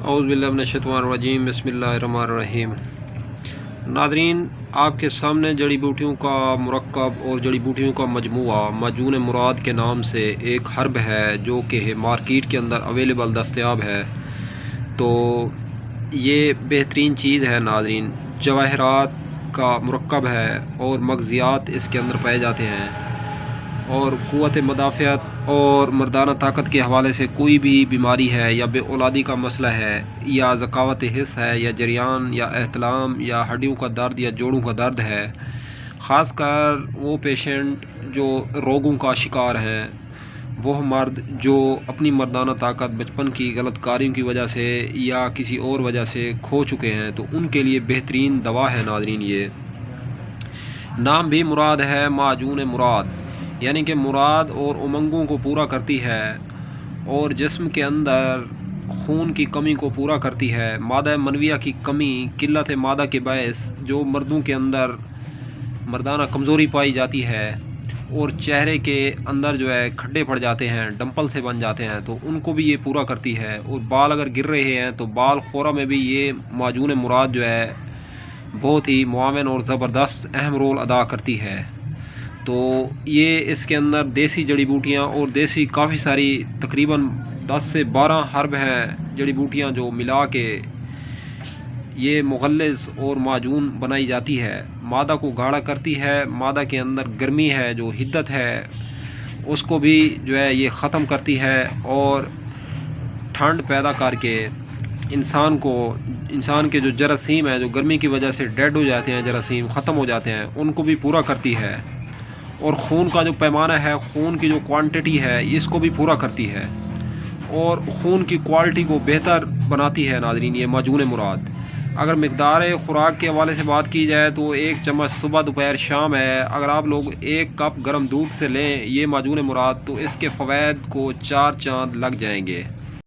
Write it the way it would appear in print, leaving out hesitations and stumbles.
औज़ु बिल्लाहि मिनश्शैतानिर्रजीम बिस्मिल्लाहिर्रहमानिर्रहीम। नाज़रीन, आपके सामने जड़ी बूटियों का मुरक्कब और जड़ी बूटियों का मजमूआ माजून मुराद के नाम से एक हर्ब है जो कि मार्केट के अंदर अवेलेबल दस्तयाब है। तो ये बेहतरीन चीज़ है नाज़रीन, जवाहरात का मुरक्कब है और मग़ज़ियात इसके अंदर पाए जाते हैं और क़ुव्वत मदाफ़ियत और मर्दाना ताकत के हवाले से कोई भी बीमारी है या बे औलादी का मसला है या ज़कावत हिस्स है या जरियान या एहतलाम या हड्डियों का दर्द या जोड़ों का दर्द है, ख़ासकर वो पेशेंट जो रोगों का शिकार हैं, वो मर्द जो अपनी मर्दाना ताकत बचपन की गलत कारियों की वजह से या किसी और वजह से खो चुके हैं, तो उनके लिए बेहतरीन दवा है नाज़रीन। ये नाम भी मुराद है, माजून मुराद, यानी कि मुराद और उमंगों को पूरा करती है और जिस्म के अंदर खून की कमी को पूरा करती है। मादा मनविया की कमी, किल्लत मादा के बायस जो मर्दों के अंदर मर्दाना कमज़ोरी पाई जाती है और चेहरे के अंदर जो है खड्डे पड़ जाते हैं, डंपल से बन जाते हैं, तो उनको भी ये पूरा करती है। और बाल अगर गिर रहे हैं तो बाल खोरा में भी ये माजून मुराद जो है बहुत ही मुआवन और ज़बरदस्त अहम रोल अदा करती है। तो ये इसके अंदर देसी जड़ी बूटियाँ और देसी काफ़ी सारी तकरीबन 10 से 12 हर्ब हैं जड़ी बूटियाँ जो मिला के ये मुग़ल्लिज़ और माजून बनाई जाती है। मादा को गाढ़ा करती है, मादा के अंदर गर्मी है जो हिद्दत है उसको भी जो है ये ख़त्म करती है और ठंड पैदा करके इंसान के जो जरासीम है, जो गर्मी की वजह से डेड हो जाते हैं, जरासीम ख़त्म हो जाते हैं, उनको भी पूरा करती है। और खून का जो पैमाना है, खून की जो क्वांटिटी है, इसको भी पूरा करती है और खून की क्वालिटी को बेहतर बनाती है नाज़रीन ये माजून मुराद। अगर मिक़दार ख़ुराक के हवाले से बात की जाए तो 1 चम्मच सुबह दोपहर शाम है। अगर आप लोग 1 कप गर्म दूध से लें ये माजून मुराद, तो इसके फ़वाइद को 4 चाँद लग जाएंगे।